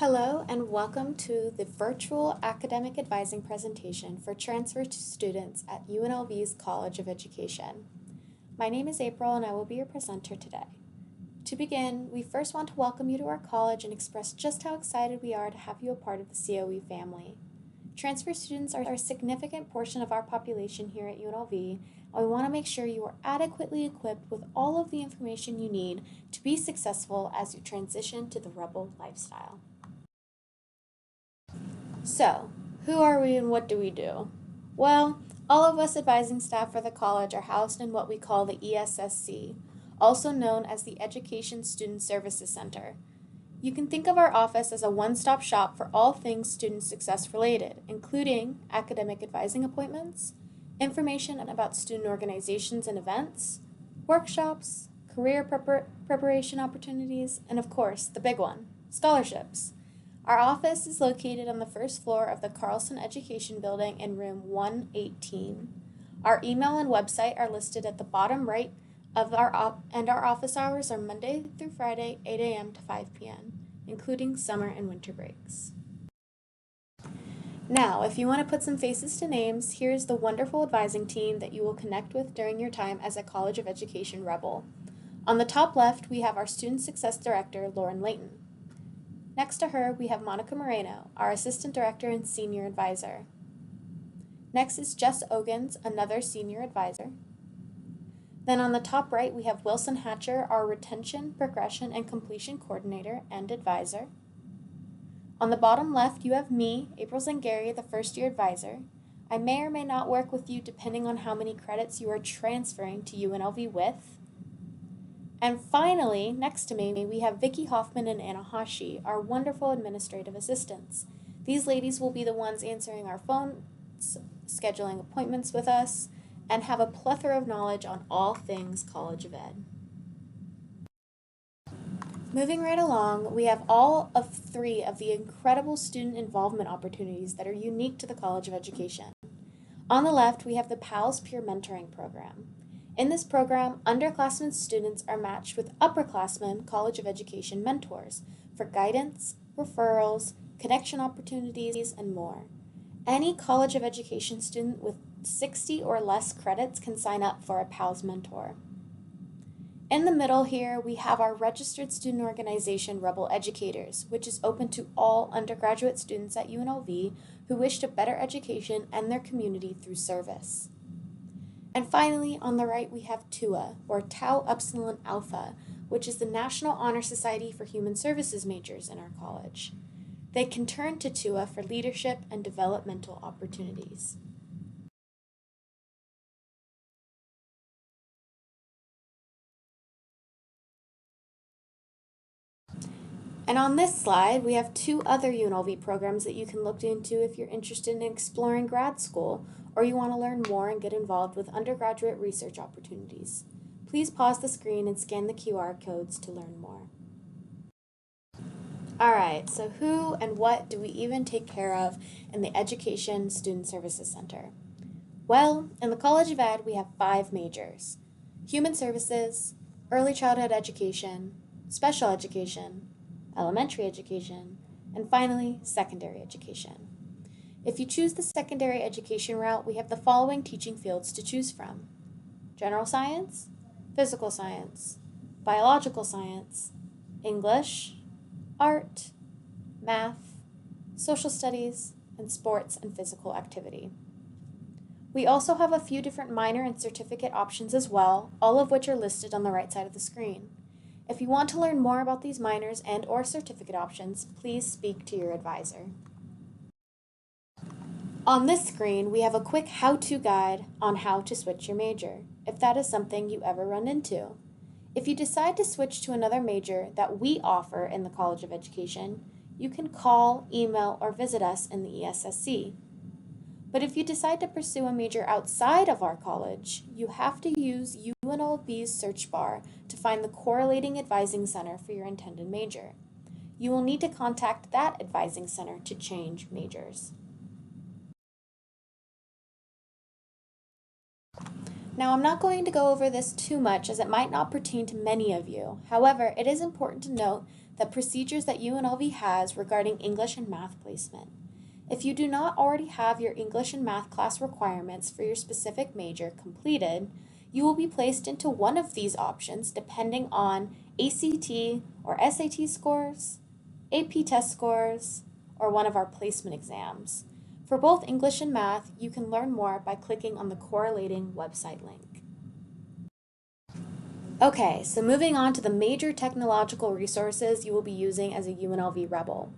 Hello and welcome to the virtual academic advising presentation for transfer students at UNLV's College of Education. My name is April and I will be your presenter today. To begin, we first want to welcome you to our college and express just how excited we are to have you a part of the COE family. Transfer students are a significant portion of our population here at UNLV, and we want to make sure you are adequately equipped with all of the information you need to be successful as you transition to the Rebel lifestyle. So, who are we and what do we do? Well, all of us advising staff for the college are housed in what we call the ESSC, also known as the Education Student Services Center. You can think of our office as a one-stop shop for all things student success related, including academic advising appointments, information about student organizations and events, workshops, career preparation opportunities, and of course, the big one, scholarships. Our office is located on the first floor of the Carlson Education Building in room 118. Our email and website are listed at the bottom right of our office hours are Monday through Friday, 8 a.m. to 5 p.m., including summer and winter breaks. Now, if you want to put some faces to names, here's the wonderful advising team that you will connect with during your time as a College of Education Rebel. On the top left, we have our Student Success Director, Lauren Layton. Next to her, we have Monica Moreno, our Assistant Director and Senior Advisor. Next is Jess Ogans, another Senior Advisor. Then on the top right, we have Wilson Hatcher, our Retention, Progression, and Completion Coordinator and Advisor. On the bottom left, you have me, April Zangari, the First Year Advisor. I may or may not work with you depending on how many credits you are transferring to UNLV with. And finally, next to me, we have Vicki Hoffman and Anna Hashi, our wonderful administrative assistants. These ladies will be the ones answering our phones, scheduling appointments with us, and have a plethora of knowledge on all things College of Ed. Moving right along, we have all of three of the incredible student involvement opportunities that are unique to the College of Education. On the left, we have the PALS Peer Mentoring Program. In this program, underclassmen students are matched with upperclassmen College of Education mentors for guidance, referrals, connection opportunities, and more. Any College of Education student with 60 or less credits can sign up for a PALS mentor. In the middle here, we have our registered student organization, Rebel Educators, which is open to all undergraduate students at UNLV who wish to better education and their community through service. And finally, on the right, we have TUA, or Tau Upsilon Alpha, which is the National Honor Society for Human Services majors in our college. They can turn to TUA for leadership and developmental opportunities. And on this slide, we have two other UNLV programs that you can look into if you're interested in exploring grad school or you want to learn more and get involved with undergraduate research opportunities. Please pause the screen and scan the QR codes to learn more. Alright, so who and what do we even take care of in the Education Student Services Center? Well, in the College of Ed, we have 5 majors: Human Services, Early Childhood Education, Special Education, Elementary Education, and finally, Secondary Education. If you choose the secondary education route, we have the following teaching fields to choose from: General Science, Physical Science, Biological Science, English, Art, Math, Social Studies, and Sports and Physical Activity. We also have a few different minor and certificate options as well, all of which are listed on the right side of the screen. If you want to learn more about these minors and/or certificate options, please speak to your advisor. On this screen, we have a quick how-to guide on how to switch your major, if that is something you ever run into. If you decide to switch to another major that we offer in the College of Education, you can call, email, or visit us in the ESSC. But if you decide to pursue a major outside of our college, you have to use UNLV's search bar to find the correlating advising center for your intended major. You will need to contact that advising center to change majors. Now, I'm not going to go over this too much as it might not pertain to many of you. However, it is important to note the procedures that UNLV has regarding English and math placement. If you do not already have your English and math class requirements for your specific major completed, you will be placed into one of these options depending on ACT or SAT scores, AP test scores, or one of our placement exams. For both English and math, you can learn more by clicking on the correlating website link. Okay, so moving on to the major technological resources you will be using as a UNLV Rebel.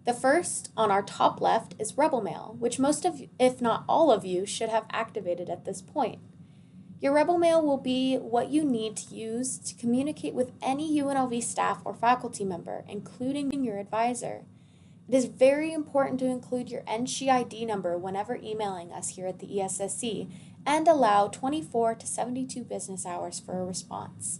The first, on our top left, is Rebel Mail, which most of, if not all of you, should have activated at this point. Your Rebel Mail will be what you need to use to communicate with any UNLV staff or faculty member, including your advisor. It is very important to include your NSHE ID number whenever emailing us here at the ESSC and allow 24 to 72 business hours for a response.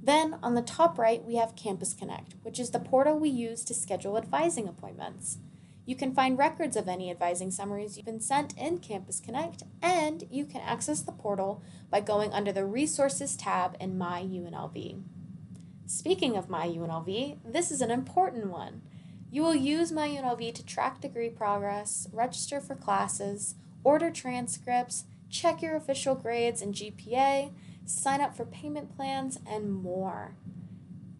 Then, on the top right, we have Campus Connect, which is the portal we use to schedule advising appointments. You can find records of any advising summaries you've been sent in Campus Connect, and you can access the portal by going under the Resources tab in My UNLV. Speaking of My UNLV, this is an important one. You will use My UNLV to track degree progress, register for classes, order transcripts, check your official grades and GPA, sign up for payment plans, and more.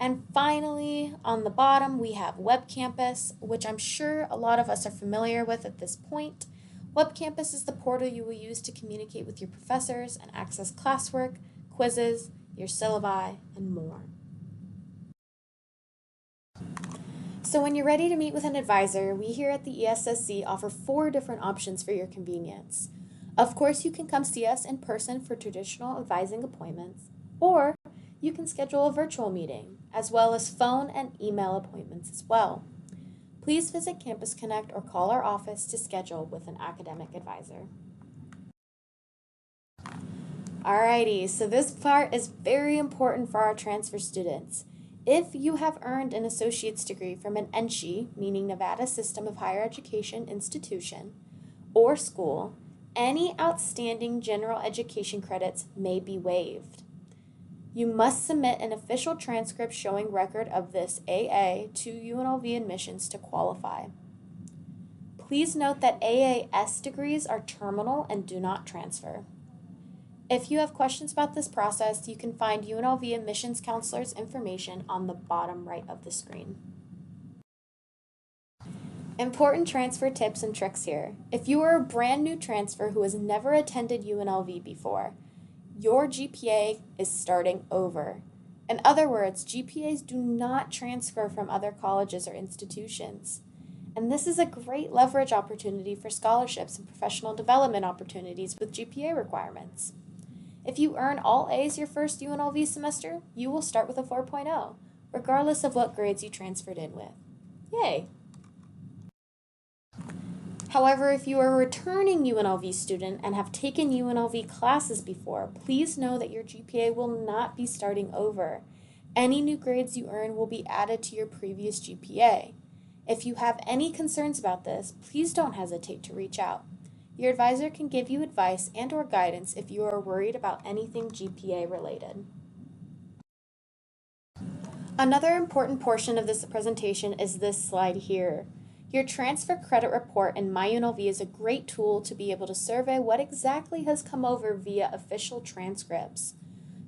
And finally, on the bottom, we have Web Campus, which I'm sure a lot of us are familiar with at this point. Web Campus is the portal you will use to communicate with your professors and access classwork, quizzes, your syllabi, and more. So when you're ready to meet with an advisor, we here at the ESSC offer 4 different options for your convenience. Of course, you can come see us in person for traditional advising appointments, or you can schedule a virtual meeting, as well as phone and email appointments as well. Please visit Campus Connect or call our office to schedule with an academic advisor. Alrighty, so this part is very important for our transfer students. If you have earned an associate's degree from an NSHE, meaning Nevada System of Higher Education institution, or school, any outstanding general education credits may be waived. You must submit an official transcript showing record of this AA to UNLV admissions to qualify. Please note that AAS degrees are terminal and do not transfer. If you have questions about this process, you can find UNLV admissions counselor's information on the bottom right of the screen. Important transfer tips and tricks here. If you are a brand new transfer who has never attended UNLV before, your GPA is starting over. In other words, GPAs do not transfer from other colleges or institutions. And this is a great leverage opportunity for scholarships and professional development opportunities with GPA requirements. If you earn all A's your first UNLV semester, you will start with a 4.0, regardless of what grades you transferred in with. Yay! However, if you are a returning UNLV student and have taken UNLV classes before, please know that your GPA will not be starting over. Any new grades you earn will be added to your previous GPA. If you have any concerns about this, please don't hesitate to reach out. Your advisor can give you advice and/or guidance if you are worried about anything GPA related. Another important portion of this presentation is this slide here. Your transfer credit report in MyUNLV is a great tool to be able to survey what exactly has come over via official transcripts.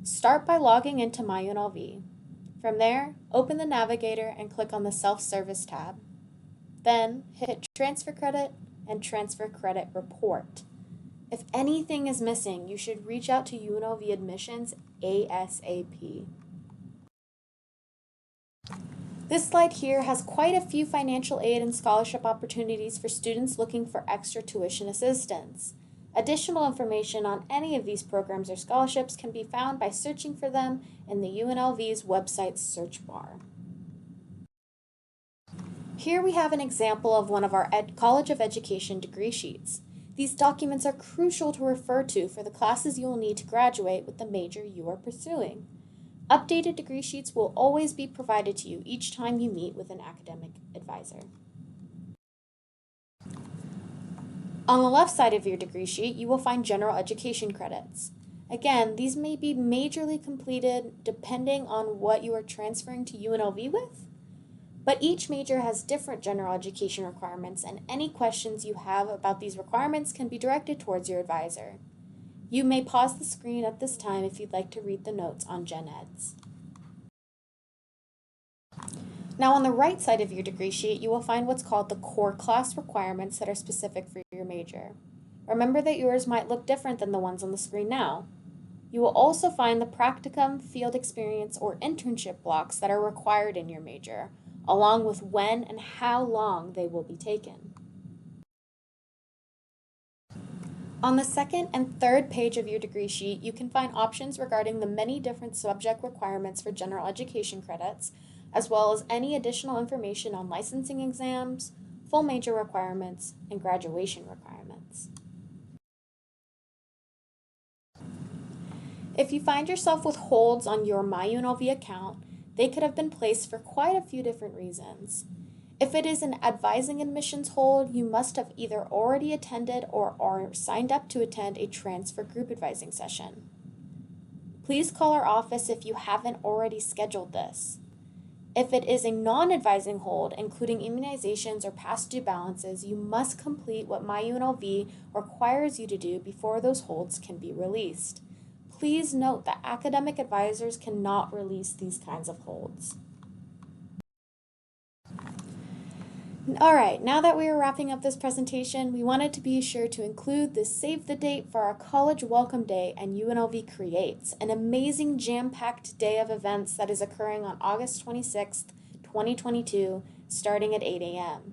Start by logging into MyUNLV. From there, open the navigator and click on the Self-Service tab. Then hit Transfer Credit and Transfer Credit Report. If anything is missing, you should reach out to UNLV Admissions ASAP. This slide here has quite a few financial aid and scholarship opportunities for students looking for extra tuition assistance. Additional information on any of these programs or scholarships can be found by searching for them in the UNLV's website search bar. Here we have an example of one of our College of Education degree sheets. These documents are crucial to refer to for the classes you will need to graduate with the major you are pursuing. Updated degree sheets will always be provided to you each time you meet with an academic advisor. On the left side of your degree sheet, you will find general education credits. Again, these may be majorly completed depending on what you are transferring to UNLV with, but each major has different general education requirements, and any questions you have about these requirements can be directed towards your advisor. You may pause the screen at this time if you'd like to read the notes on Gen Eds. Now on the right side of your degree sheet, you will find what's called the core class requirements that are specific for your major. Remember that yours might look different than the ones on the screen now. You will also find the practicum, field experience, or internship blocks that are required in your major, along with when and how long they will be taken. On the second and third page of your degree sheet, you can find options regarding the many different subject requirements for general education credits, as well as any additional information on licensing exams, full major requirements, and graduation requirements. If you find yourself with holds on your MyUNLV account, they could have been placed for quite a few different reasons. If it is an advising admissions hold, you must have either already attended or are signed up to attend a transfer group advising session. Please call our office if you haven't already scheduled this. If it is a non-advising hold, including immunizations or past due balances, you must complete what MyUNLV requires you to do before those holds can be released. Please note that academic advisors cannot release these kinds of holds. All right, now that we are wrapping up this presentation, we wanted to be sure to include the save the date for our College Welcome Day and UNLV Creates, an amazing jam-packed day of events that is occurring on August 26th, 2022, starting at 8 a.m.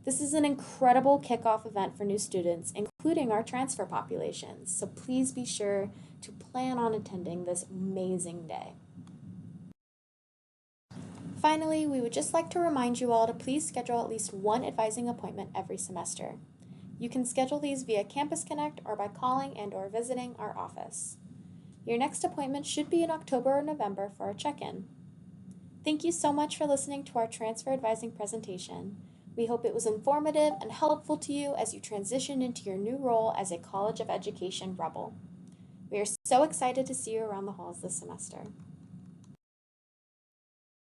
This is an incredible kickoff event for new students, including our transfer populations, so please be sure to plan on attending this amazing day. Finally, we would just like to remind you all to please schedule at least one advising appointment every semester. You can schedule these via Campus Connect or by calling and/or visiting our office. Your next appointment should be in October or November for a check-in. Thank you so much for listening to our transfer advising presentation. We hope it was informative and helpful to you as you transition into your new role as a College of Education Rebel. We are so excited to see you around the halls this semester.